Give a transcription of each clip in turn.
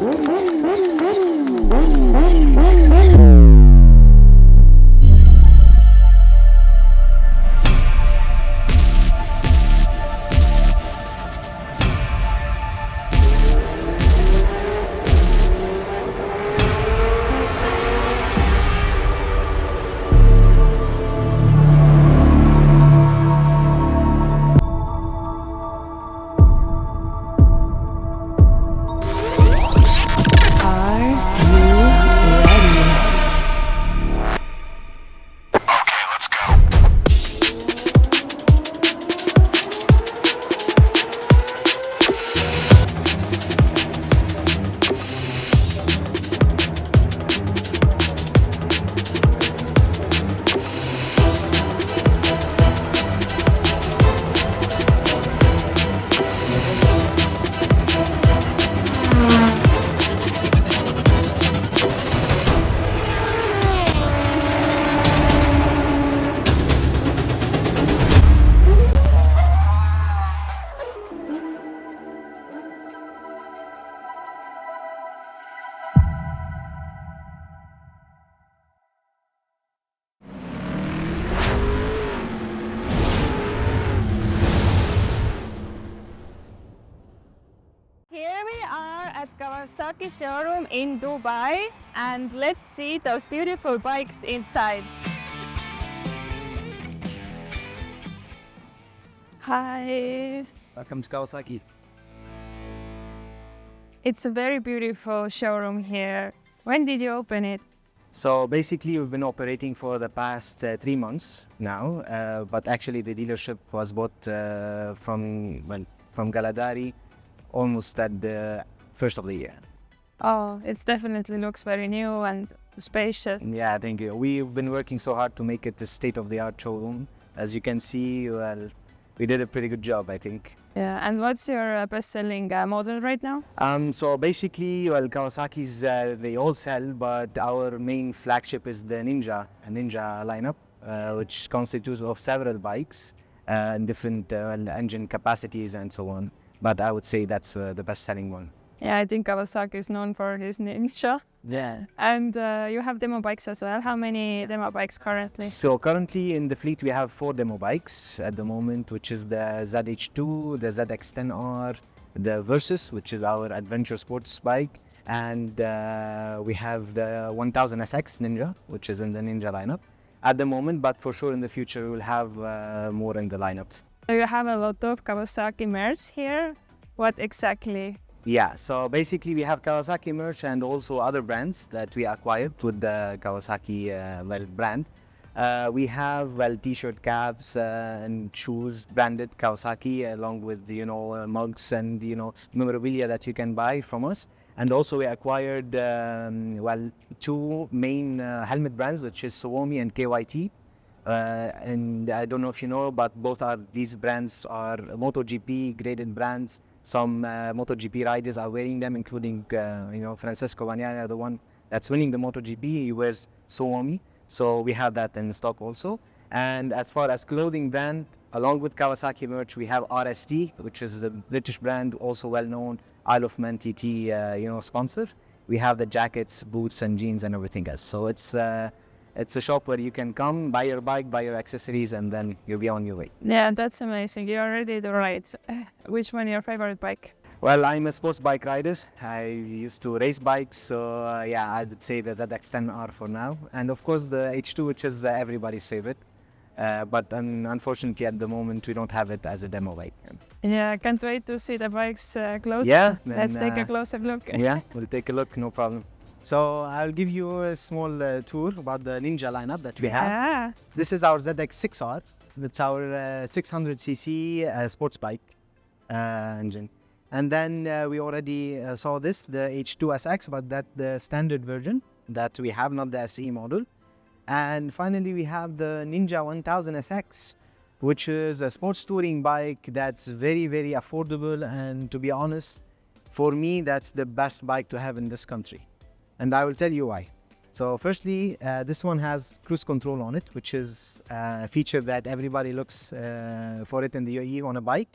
Here we are at Kawasaki showroom in Dubai, and let's see those beautiful bikes inside. Hi! Welcome to Kawasaki. It's a very beautiful showroom here. When did you open it? So basically we've been operating for the past 3 months now, but actually the dealership was bought from Galadari almost at the first of the year. Oh, it definitely looks very new and spacious. Yeah, thank you. We've been working so hard to make it a state-of-the-art showroom. As you can see, well, we did a pretty good job, I think. Yeah, and what's your best-selling model right now? So basically, well, Kawasaki's, they all sell, but our main flagship is the Ninja, a Ninja lineup, which constitutes of several bikes and different engine capacities and so on. But I would say that's the best-selling one. Yeah, I think Kawasaki is known for his Ninja. Yeah. And you have demo bikes as well. How many demo bikes currently? So currently in the fleet we have 4 demo bikes at the moment, which is the ZH2, the ZX10R, the Versus, which is our adventure sports bike, and we have the 1000 SX Ninja, which is in the Ninja lineup at the moment, but for sure in the future we'll have more in the lineup. So you have a lot of Kawasaki merch here. What exactly? Yeah, so basically we have Kawasaki merch and also other brands that we acquired with the Kawasaki brand. We have t-shirt, caps and shoes branded Kawasaki, along with mugs and memorabilia that you can buy from us. And also we acquired 2 main helmet brands, which is Suomi and KYT. And I don't know if you know, but these brands are MotoGP graded brands. Some MotoGP riders are wearing them, including Francesco Bagnaia, the one that's winning the MotoGP. He wears Suomi, so we have that in stock also. And as far as clothing brand, along with Kawasaki merch, we have RST, which is the British brand, also well known, Isle of Man TT sponsor. We have the jackets, boots, and jeans and everything else. So it's a shop where you can come, buy your bike, buy your accessories, and then you'll be on your way. Yeah, that's amazing. You already do right. Which one is your favorite bike? Well, I'm a sports bike rider. I used to race bikes, so I would say the ZX10R for now. And of course the H2, which is everybody's favorite. But unfortunately at the moment we don't have it as a demo bike. Yeah, I can't wait to see the bikes close. Yeah. Let's take a closer look. Yeah, we'll take a look, no problem. So I'll give you a small tour about the Ninja lineup that we have. Yeah. This is our ZX6R. It's our 600cc sports bike engine. And then we already saw the H2SX, but that's the standard version that we have, not the SE model. And finally we have the Ninja 1000 SX, which is a sports touring bike that's very, very affordable. And to be honest, for me, that's the best bike to have in this country. And I will tell you why. So firstly, this one has cruise control on it, which is a feature that everybody looks for it in the UAE on a bike.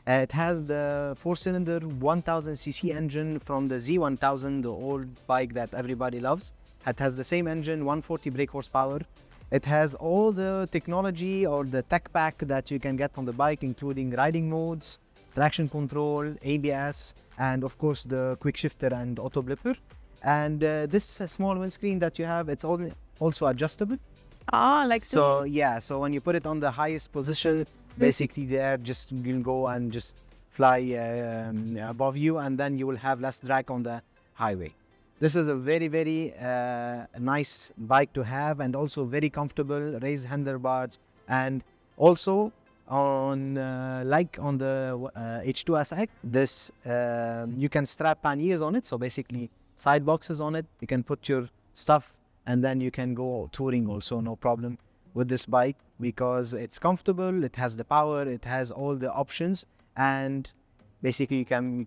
It has the 4-cylinder 1000cc engine from the Z1000, the old bike that everybody loves. It has the same engine, 140 brake horsepower. It has all the technology or the tech pack that you can get on the bike, including riding modes, traction control, ABS, and of course the quick shifter and auto blipper. And this small windscreen that you have, it's also adjustable. Oh, like So yeah, so when you put it on the highest position, basically the air just will go and just fly above you, and then you will have less drag on the highway. This is a very, very nice bike to have, and also very comfortable, raised handlebars, and also on like on the H2SX, this you can strap panniers on it, so basically side boxes on it. You can put your stuff, and then you can go touring also, no problem with this bike, because it's comfortable, it has the power, it has all the options, and basically you can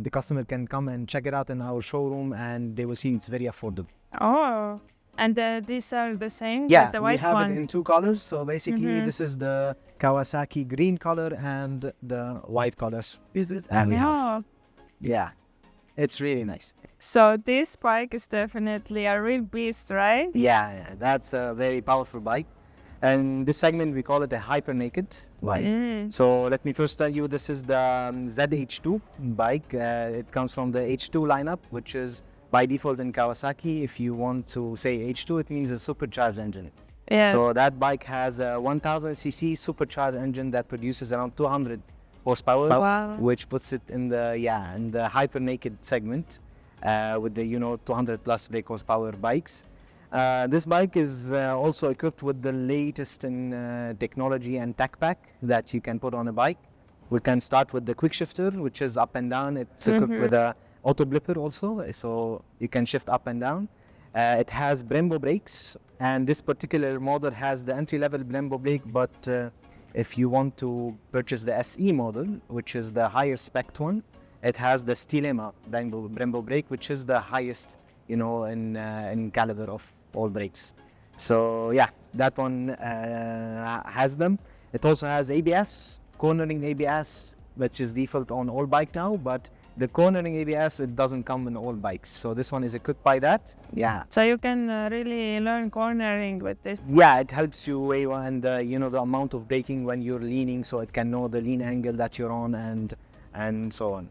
the customer can come and check it out in our showroom, and they will see it's very affordable. Oh, and these are the same? Yeah, like the white we have one. it in two colors. So basically this is the Kawasaki green color and the white colors. And we have. Yeah, it's really nice. So this bike is definitely a real beast, right? Yeah, that's a very powerful bike. And this segment, we call it a Hyper-Naked bike. So let me first tell you, this is the ZH2 bike. It comes from the H2 lineup, which is by default in Kawasaki. If you want to say H2, it means a supercharged engine. Yeah. So that bike has a 1000cc supercharged engine that produces around 200 horsepower, Wow. which puts it in the Hyper-Naked segment with the 200 plus brake horsepower bikes. This bike is also equipped with the latest in technology and tech pack that you can put on a bike. We can start with the quick shifter, which is up and down. It's equipped with a auto blipper also, so you can shift up and down. It has Brembo brakes, and this particular model has the entry-level Brembo brake, but if you want to purchase the SE model, which is the higher spec one, it has the Stilema Brembo brake, which is the highest, in caliber of all brakes. So yeah, that one has them. It also has ABS, cornering ABS, which is default on all bike now, but the cornering ABS, it doesn't come in all bikes. So this one is equipped by that. Yeah. So you can really learn cornering with this. Yeah, it helps you and the amount of braking when you're leaning, so it can know the lean angle that you're on and so on.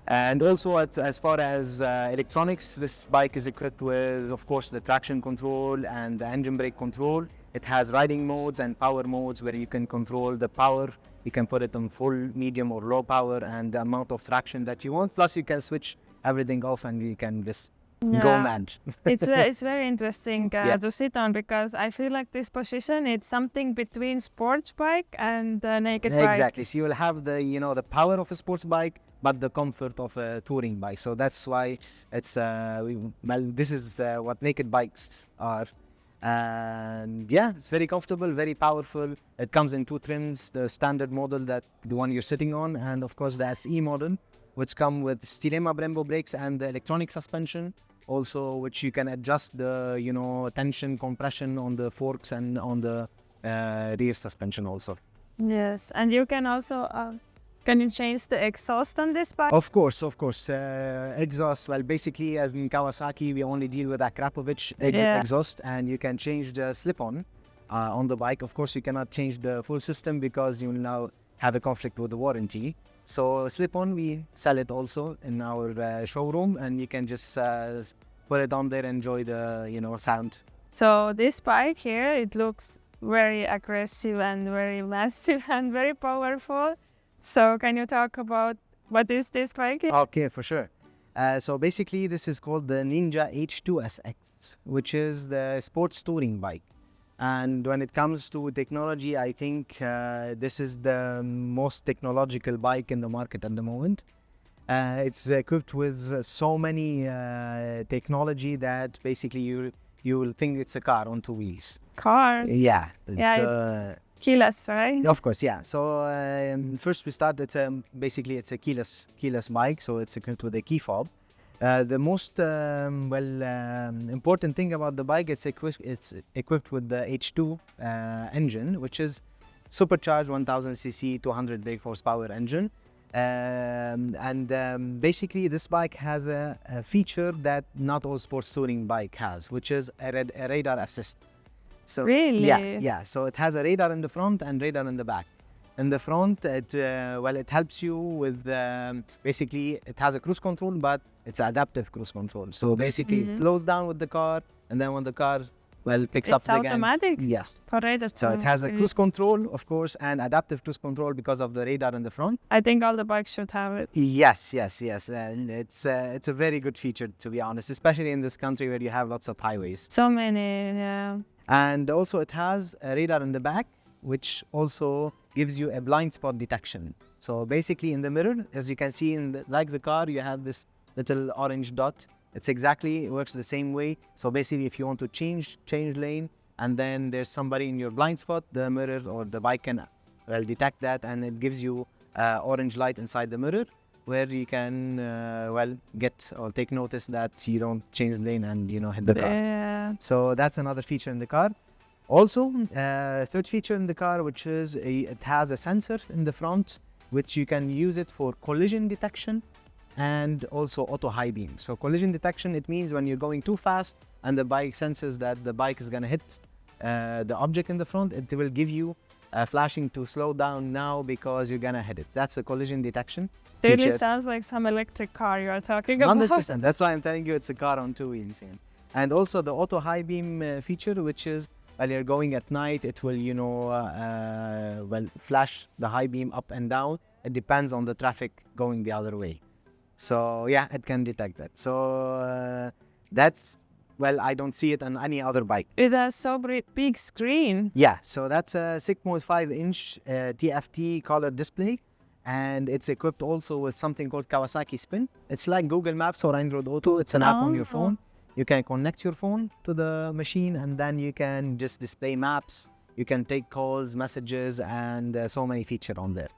And also, as far as electronics, this bike is equipped with, of course, the traction control and the engine brake control. It has riding modes and power modes where you can control the power. You can put it on full, medium, or low power, and the amount of traction that you want. Plus, you can switch everything off, and you can just go mad. It's very interesting to sit on, because I feel like this position, it's something between sports bike and naked bike. Exactly. So you will have the the power of a sports bike, but the comfort of a touring bike. So that's why it's this is what naked bikes are. And yeah, it's very comfortable, very powerful. It comes in two trims: the standard model, that the one you're sitting on, and of course the SE model, which come with Stilema Brembo brakes and the electronic suspension, also which you can adjust the tension, compression on the forks and on the rear suspension also. Yes, and you can also can you change the exhaust on this bike? Of course. Exhaust, well, basically, as in Kawasaki, we only deal with Akrapovic exhaust, and you can change the slip-on on the bike. Of course, you cannot change the full system because you will now have a conflict with the warranty. So slip-on, we sell it also in our showroom, and you can just put it on there and enjoy the sound. So this bike here, it looks very aggressive and very massive and very powerful. So can you talk about what is this bike? Okay, for sure. So basically, this is called the Ninja H2SX, which is the sports touring bike. And when it comes to technology, I think this is the most technological bike in the market at the moment. It's equipped with so many technology that basically you will think it's a car on two wheels. Car? Yeah. Keyless, right? Of course, yeah. So first we start. Basically it's a keyless bike, so it's equipped with a key fob. The most important thing about the bike, it's equipped with the H2 engine, which is supercharged 1000cc 200 brake horsepower engine. Basically this bike has a feature that not all sports touring bike has, which is a radar assist. So Really? yeah. So it has a radar in the front and radar in the back. In the front, it helps you with basically it has a cruise control, but it's adaptive cruise control. So basically it slows down with the car, and then when the car picks up again. It's automatic? Yes. For radar. So it has a cruise control, of course, and adaptive cruise control because of the radar in the front. I think all the bikes should have it. Yes. And it's a very good feature, to be honest, especially in this country where you have lots of highways. So many, yeah. And also it has a radar in the back, which also gives you a blind spot detection. So basically in the mirror, as you can see, like the car, you have this little orange dot. It works the same way. So basically if you want to change lane, and then there's somebody in your blind spot, the mirror or the bike can detect that, and it gives you orange light inside the mirror, where you can get or take notice that you don't change lane and hit the car. Yeah. So that's another feature in the car. Also, third feature in the car, which is it has a sensor in the front, which you can use it for collision detection and also auto high beam. So collision detection, it means when you're going too fast and the bike senses that the bike is going to hit the object in the front, it will give you flashing to slow down now because you're going to hit it. That's a collision detection It really feature. sounds like some electric car you are talking about. 100%. That's why I'm telling you it's a car on two wheels. And also the auto high beam feature, which is while you're going at night, it will, flash the high beam up and down. It depends on the traffic going the other way. So yeah, it can detect that. So that's, I don't see it on any other bike. It has so big screen. Yeah, so that's a 6.5-inch TFT color display. And it's equipped also with something called Kawasaki Spin. It's like Google Maps or Android Auto. It's an app on your phone. You can connect your phone to the machine, and then you can just display maps. You can take calls, messages, and so many features on there.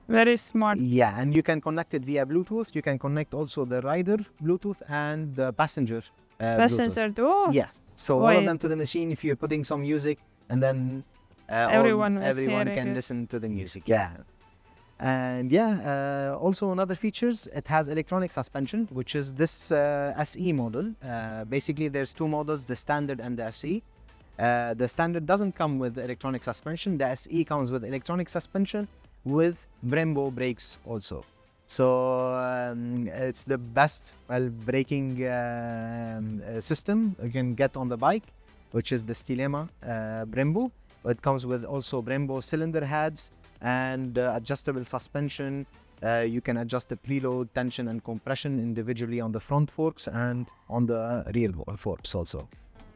Very smart. Yeah, and you can connect it via Bluetooth. You can connect also the rider Bluetooth and the passenger Passenger Bluetooth. too? Yes. So all of them to the machine. If you're putting some music, and then everyone can listen to the music. Yeah. And also another features, it has electronic suspension, which is this SE model. Basically there's two models, the standard and the SE. The standard doesn't come with electronic suspension. The SE comes with electronic suspension with Brembo brakes also. So it's the best braking system you can get on the bike, which is the Stilema Brembo. It comes with also Brembo cylinder heads and adjustable suspension. You can adjust the preload, tension and compression individually on the front forks and on the rear forks also.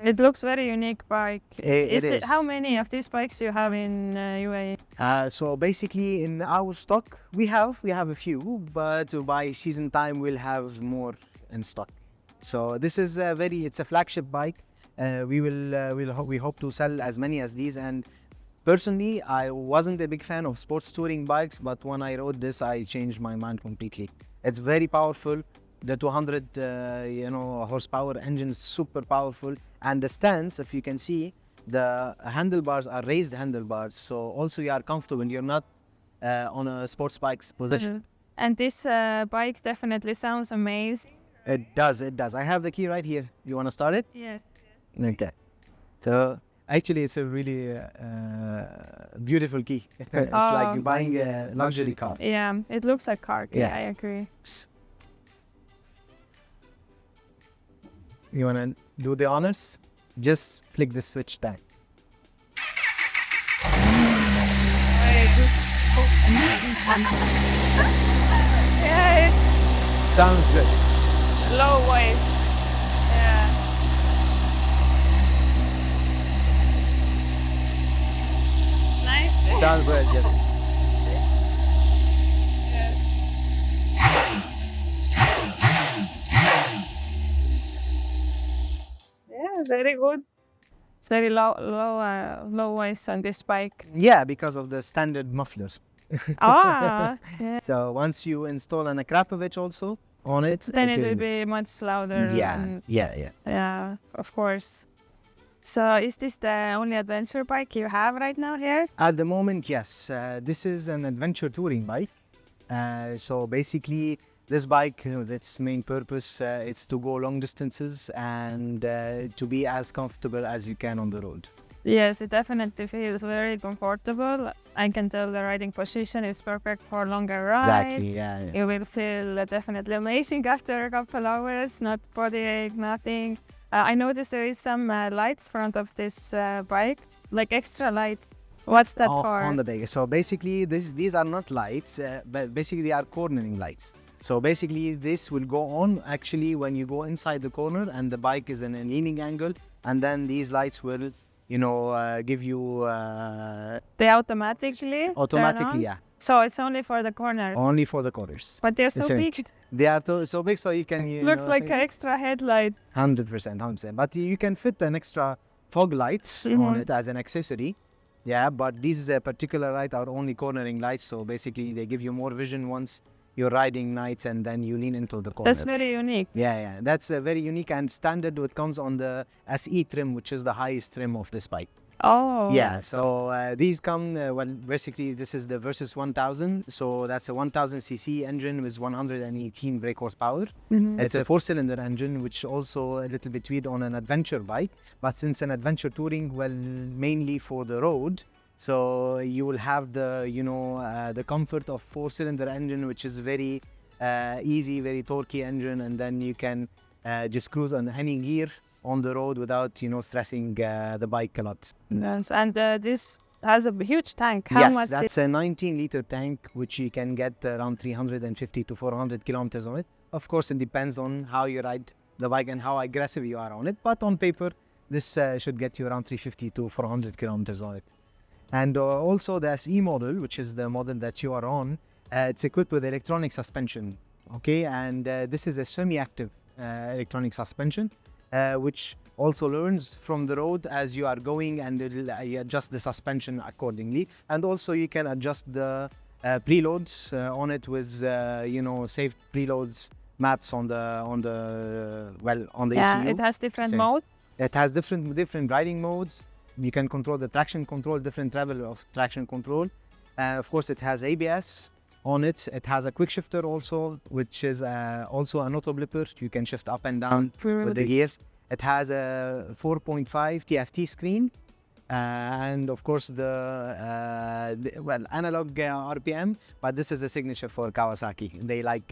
It looks very unique bike. It is. How many of these bikes do you have in UAE? So basically in our stock, we have a few, but by season time we'll have more in stock. So this is it's a flagship bike. We hope to sell as many as these. And personally, I wasn't a big fan of sports touring bikes, but when I rode this, I changed my mind completely. It's very powerful. The 200 horsepower engine is super powerful, and the stance, if you can see, the handlebars are raised handlebars, so also you are comfortable. You're not on a sports bike's position. And this bike definitely sounds amazing. It does. I have the key right here. You want to start it? Yes. Okay. So actually, it's a really beautiful key. It's like you're buying a luxury car. Yeah, it looks like car key. Yeah. I agree. You want to do the honors? Just flick the switch down. Yeah, it's Sounds good. low weight. Yeah. Nice. Sounds good, yes. Yeah, very good. It's very low voice on this bike. Yeah, because of the standard mufflers. Yeah. So once you install an Akrapovic also on it, Then it will be much louder. Yeah, Yeah, of course. So is this the only adventure bike you have right now here? At the moment, yes. This is an adventure touring bike. So basically, this bike, its main purpose, it's to go long distances and to be as comfortable as you can on the road. Yes, it definitely feels very comfortable. I can tell the riding position is perfect for longer rides. Exactly, yeah. You will feel definitely amazing after a couple hours, not body ache, nothing. I noticed there is some lights front of this bike, like extra lights. What's that for? On the bike. So basically, these are not lights, but basically they are cornering lights. So basically, this will go on actually when you go inside the corner and the bike is in a leaning angle, and then these lights will, give you They automatically turn on? yeah. So it's only for the corner. Only for the corners. But they're so big. They are so big, so you can. Looks like an extra headlight. 100%. But you can fit an extra fog lights on it as an accessory. Yeah, but these particular lights are only cornering lights, so basically they give you more vision once you're riding nights and then you lean into the corner. That's very unique. Yeah. That's very unique and standard. It comes on the SE trim, which is the highest trim of this bike. Oh. Yeah, so these come, basically this is the Versus 1000. So that's a 1000cc engine with 118 brake horsepower. It's a 4-cylinder engine, which also a little bit weird on an adventure bike. But since an adventure touring, mainly for the road, so you will have the comfort of 4-cylinder engine, which is very easy, very torquey engine, and then you can just cruise on any gear on the road without stressing the bike a lot. Yes, and this has a huge tank. How much? Yes, that's a 19-liter tank, which you can get around 350 to 400 kilometers on it. Of course, it depends on how you ride the bike and how aggressive you are on it. But on paper, this should get you around 350 to 400 kilometers on it. And also the SE model, which is the model that you are on, it's equipped with electronic suspension. Okay, and this is a semi-active electronic suspension, which also learns from the road as you are going, and it'll adjust the suspension accordingly. And also you can adjust the preloads on it with saved preloads maps on the Yeah, ECU. it has different modes. It has different riding modes. You can control the traction control, different level of traction control. Of course, it has ABS on it. It has a quick shifter also, which is also an auto blipper. You can shift up and down with the gears. It has a 4.5 TFT screen, and of course the analog RPM. But this is a signature for Kawasaki. They like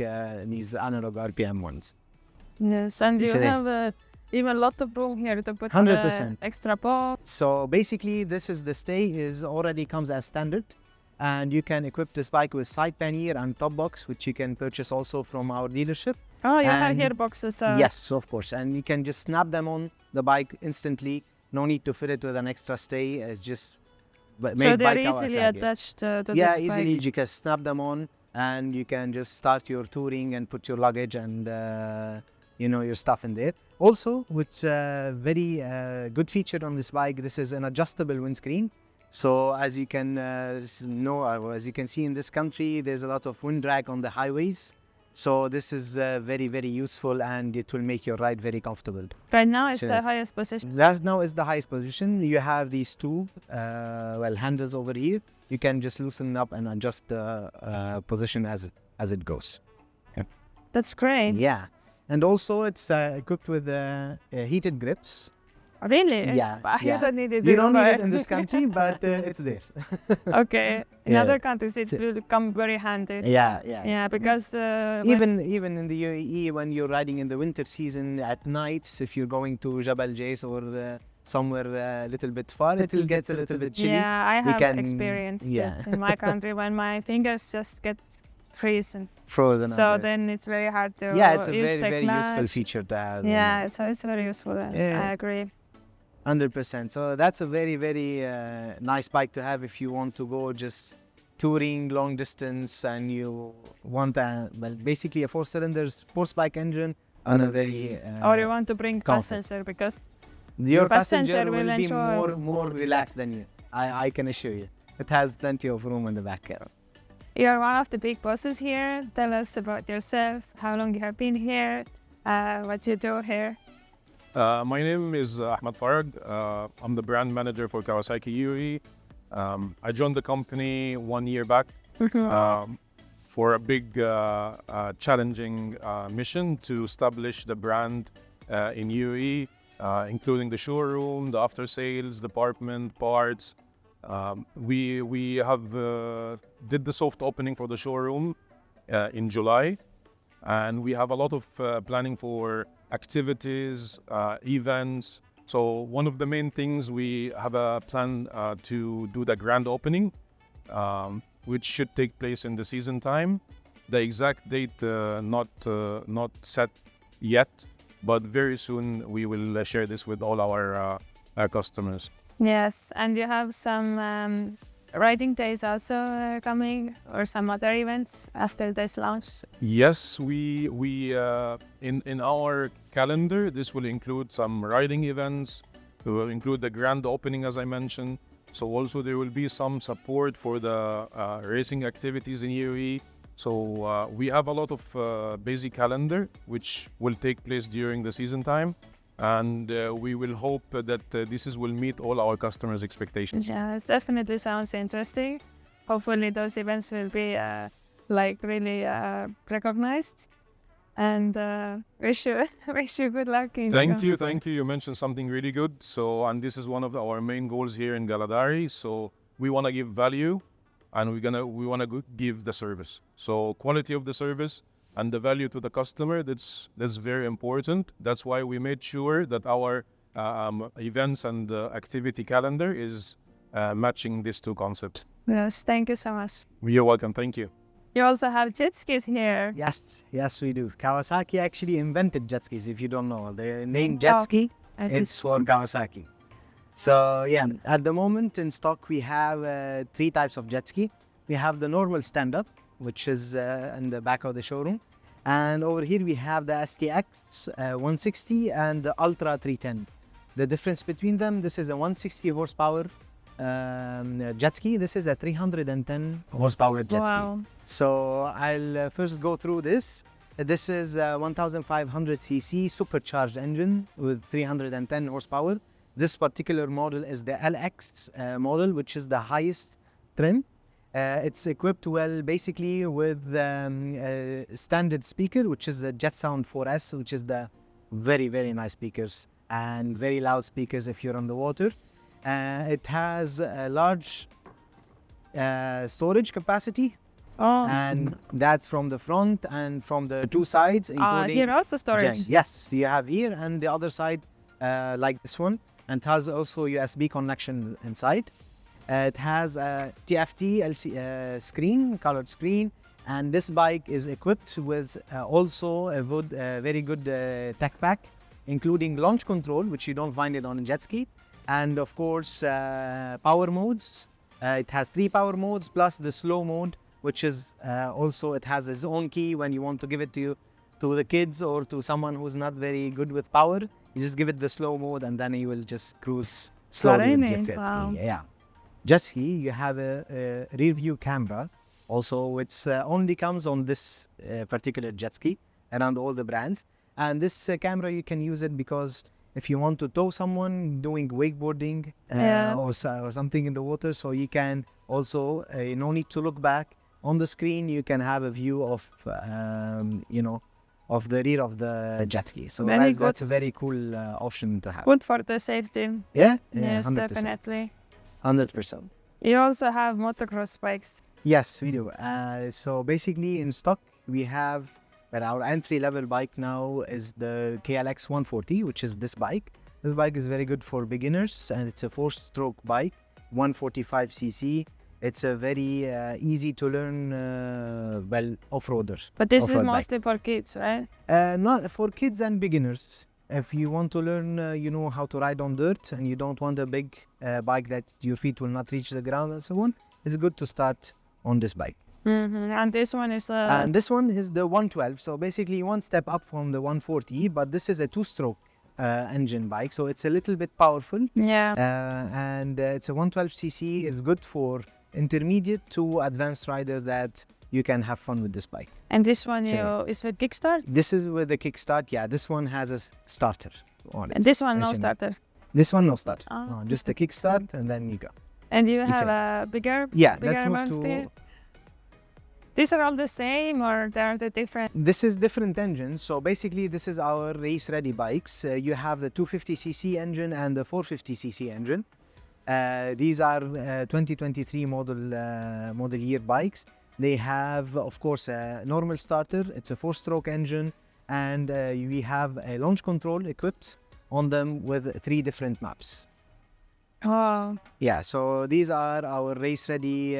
these analog RPM ones. Yes, and you have even a lot of room here to put 100%. Extra box. So basically, this is the stay already comes as standard. And you can equip this bike with side pannier and top box, which you can purchase also from our dealership. Oh, you have gearboxes. Yes, of course. And you can just snap them on the bike instantly. No need to fit it with an extra stay. It's just made so by they're Kawasaki. easily attached to this Yeah, bike. easily. You can snap them on and you can just start your touring and put your luggage and your stuff in there. Also, which very good feature on this bike, this is an adjustable windscreen. So as you can know, or as you can see in this country, there's a lot of wind drag on the highways. So this is very, very useful, and it will make your ride very comfortable. Right now it's the highest position. That now is the highest position. You have these two handles over here. You can just loosen up and adjust the position as it goes. Yeah. That's great. Yeah, and also it's equipped with heated grips. Really? Yeah. You don't need it. You don't need it in this country, but it's there. Okay. In other countries, it will come very handy. Yeah. Because even in the UAE, when you're riding in the winter season at nights, if you're going to Jabal Jais or somewhere a little bit far, it will get a little bit chilly. Yeah, I have experienced it in my country when my fingers just get frozen. So then it's very hard to Yeah, it's a use very, the very clutch. useful feature to have. Yeah, so it's very useful. I agree. 100%. So that's a very, very nice bike to have if you want to go just touring long distance and you want basically a 4-cylinder sports bike engine on a very or you want to bring passenger, because your passenger will be more relaxed than you. I can assure you. It has plenty of room in the back. You're one of the big bosses here. Tell us about yourself, how long you have been here, what you do here. My name is Ahmed Farag. I'm the brand manager for Kawasaki UAE. I joined the company 1 year back for a big, challenging mission to establish the brand in UAE, including the showroom, the after-sales department, parts. We have did the soft opening for the showroom in July, and we have a lot of planning for activities, events. So one of the main things, we have a plan to do the grand opening, which should take place in the season time. The exact date not set yet, but very soon we will share this with all our customers. Yes, and you have some riding days also coming, or some other events after this launch? Yes, we in our calendar, this will include some riding events. It will include the grand opening, as I mentioned. So also there will be some support for the racing activities in UAE. So we have a lot of busy calendar, which will take place during the season time. And we will hope that this will meet all our customers' expectations. Yeah, it definitely sounds interesting. Hopefully those events will be really recognized. And wish you good luck. Thank you. You mentioned something really good. So, and this is one of our main goals here in Galadari. So we want to give value, and we want to give the service. So quality of the service and the value to the customer, that's very important. That's why we made sure that our events and activity calendar is matching these two concepts. Yes, thank you so much. You're welcome. Thank you. You also have jet skis here. Yes, we do. Kawasaki actually invented jet skis, if you don't know. The name jet ski, it's for Kawasaki. So yeah, at the moment in stock we have 3 types of jet ski. We have the normal stand-up, which is in the back of the showroom. And over here we have the STX 160 and the Ultra 310. The difference between them, this is a 160 horsepower jet ski. This is a 310 horsepower jet ski. So I'll first go through this. This is a 1500cc supercharged engine with 310 horsepower. This particular model is the LX model, which is the highest trim. It's equipped basically with a standard speaker, which is the Jet Sound 4S, which is the very, very nice speakers and very loud speakers if you're on the water. It has a large storage capacity, and that's from the front and from the 2 sides, including here also storage. Yes, you have here, and the other side, like this one, and it has also USB connection inside. It has a TFT LCD colored screen, and this bike is equipped with also a very good tech pack, including launch control, which you don't find it on a jet ski, and of course power modes. It has 3 power modes plus the slow mode, which is also, it has its own key. When you want to give it to the kids or to someone who's not very good with power, you just give it the slow mode, and then you will just cruise slowly with your jet ski. Yeah. Jet ski, you have a rear view camera, also, which only comes on this particular jet ski around all the brands. And this camera, you can use it because if you want to tow someone doing wakeboarding or something in the water, so you can also, no need to look back on the screen. You can have a view of, of the rear of the jet ski. So that's a very cool option to have. Good for the safety. Yeah, yes, 100%. Definitely. 100%. You also have motocross bikes. Yes, we do. So basically in stock, we have, our entry-level bike now is the KLX 140, which is this bike. This bike is very good for beginners, and it's a 4-stroke bike, 145cc. It's a very easy to learn, off-roader. But this is mostly for kids, right? Not for kids and beginners. If you want to learn, how to ride on dirt, and you don't want a big bike that your feet will not reach the ground and so on, it's good to start on this bike. And this one is and this one is the 112. So basically 1 step up from the 140, but this is a 2-stroke engine bike, so it's a little bit powerful. Yeah. And it's a 112cc. It's good for intermediate to advanced rider that you can have fun with this bike. And this one is with kickstart? This is with the kickstart. Yeah, this one has a starter, on it. And this one, no Racing. starter. This one, no start. Oh, No, just a kickstart and then you go. And you It's have a bigger, Yeah, bigger let's move amounts to. here? These are all the same, or they're the different? This is different engines. So basically, this is our race-ready bikes. You have the 250cc engine and the 450cc engine. These are 2023 model year bikes. They have, of course, a normal starter. It's a 4-stroke engine, and we have a launch control equipped on them with 3 different maps. Oh, Yeah, so these are our race ready.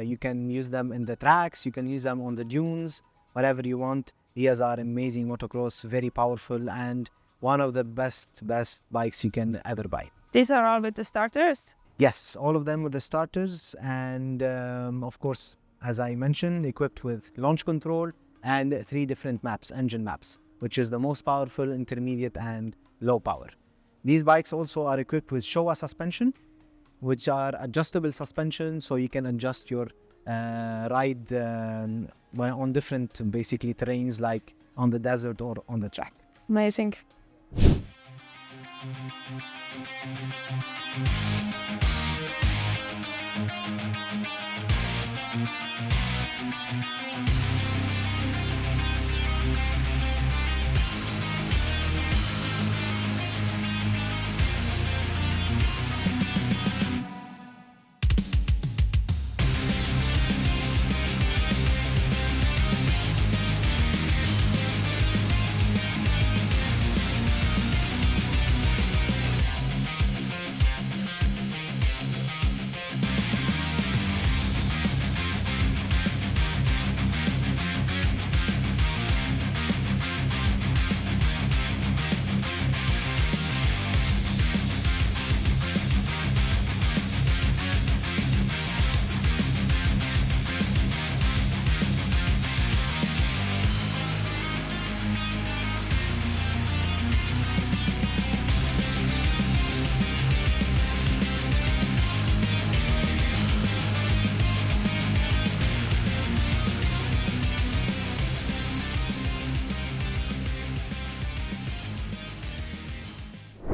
You can use them in the tracks, you can use them on the dunes, whatever you want. These are amazing motocross, very powerful, and one of the best bikes you can ever buy. these are all with the starters? Yes, all of them with the starters, and of course, as I mentioned, equipped with launch control and 3 different maps, engine maps, which is the most powerful, intermediate, and low power. These bikes also are equipped with Showa suspension, which are adjustable suspension, so you can adjust your ride on different, basically, terrains like on the desert or on the track. Amazing.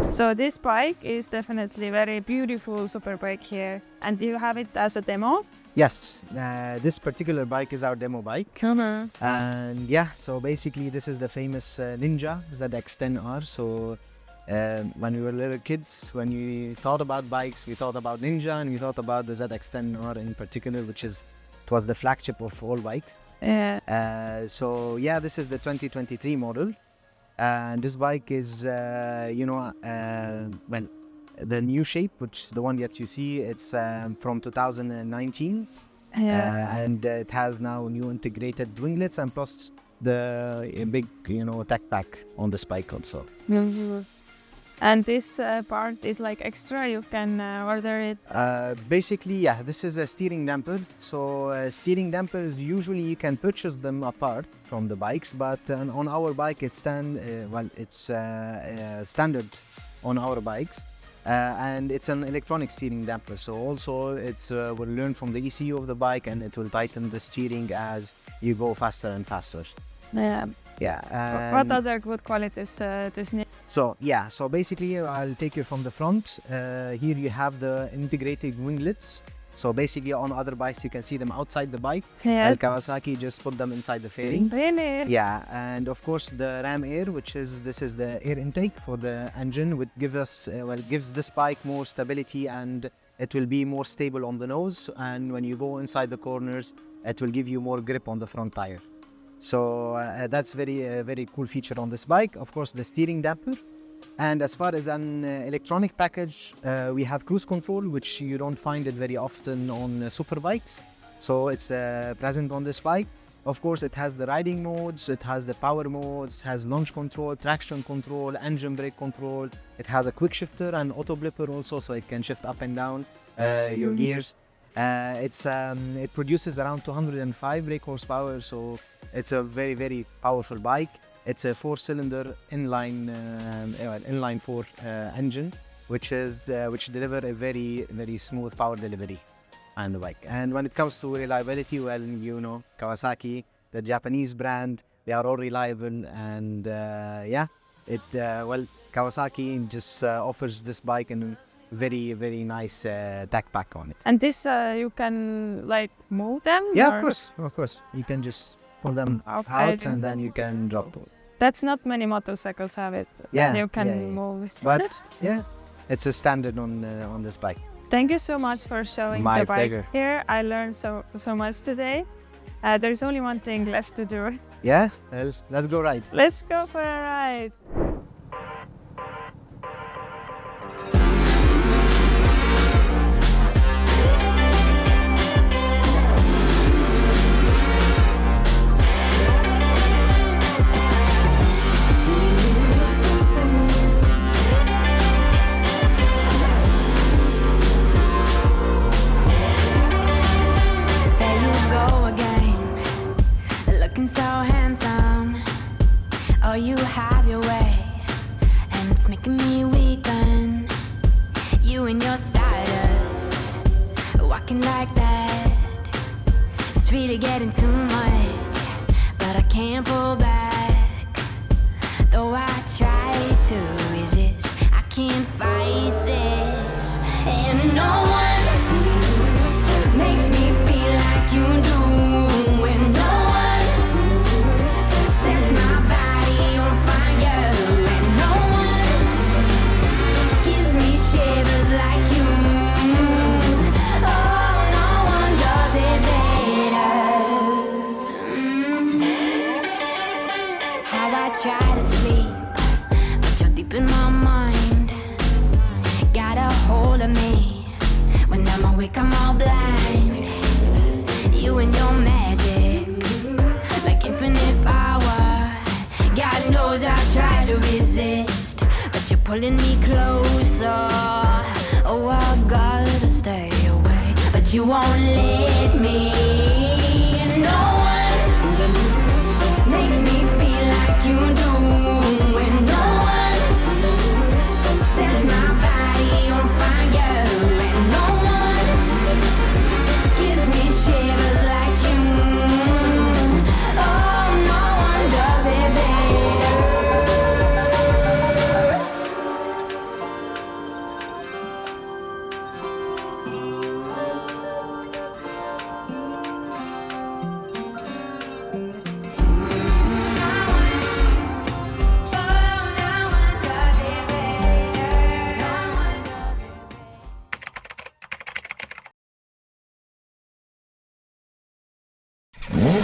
So this bike is definitely very beautiful Superbike here. And do you have it as a demo? Yes, this particular bike is our demo bike. And yeah, so basically this is the famous Ninja ZX10R. So when we were little kids, when we thought about bikes, we thought about Ninja, and we thought about the ZX10R in particular, which was the flagship of all bikes. Yeah. So yeah, this is the 2023 model. And this bike is, well, the new shape, which is the one that you see, it's from 2019. Yeah. And it has now new integrated winglets and plus the big, tech pack on this bike also. Mhm. And this part is like extra, you can order it. Basically, yeah, this is a steering damper. So steering dampers, usually you can purchase them apart from the bikes, but on our bike it's standard on our bikes. And it's an electronic steering damper, so also it's will learn from the ECU of the bike, and it will tighten the steering as you go faster and faster. Yeah. Yeah. What other good qualities this needs? So yeah, so basically I'll take you from the front. Here you have the integrated winglets. So basically on other bikes you can see them outside the bike. Yeah. Kawasaki just put them inside the fairing. Really? Yeah, and of course the ram air, this is the air intake for the engine, which gives this bike more stability, and it will be more stable on the nose. And when you go inside the corners, it will give you more grip on the front tire. So that's very cool feature on this bike. Of course, the steering damper. And as far as an electronic package, we have cruise control, which you don't find it very often on super bikes. So it's present on this bike. Of course, it has the riding modes, it has the power modes, has launch control, traction control, engine brake control. It has a quick shifter and auto blipper also, so it can shift up and down your gears. It produces around 205 brake horsepower, so it's a very powerful bike. It's a 4-cylinder inline 4 engine, which deliver a very smooth power delivery on the bike. And when it comes to reliability, well, Kawasaki, the Japanese brand, they are all reliable, and Kawasaki just offers this bike in very, very nice tech pack on it. And this, you can like move them? Yeah, or- of course. You can just pull them Okay. out and then you can drop them. That's not many motorcycles have it. Yeah, You can yeah, yeah. move it. But yeah, it's a standard on this bike. Thank you so much for showing My the bike pleasure. here. I learned so much today. There's only one thing left to do. Yeah, let's go ride. Let's go for a ride. There you go again, looking so handsome. Oh, you have your way, and it's making me weaken. You and your stardust, walking like that. It's really getting too much, but I can't pull back. Though I try to resist, I can't fight this. And no one makes me feel like you do. And no one sets my body on fire. And no one gives me shivers like you. Oh, no one does it better. How I try to sleep, but you're deep in my mind. Got a hold of me. When I'm awake, I'm all blind. You and your magic, like infinite power. God knows I tried to resist, but you're pulling me closer. Oh, I gotta stay away, but you won't let me. And no one makes me feel like you do. And no one sets my body on fire. And no one gives me shivers like you. Oh, no one does it better. Oh, no one does it better. No one does it better.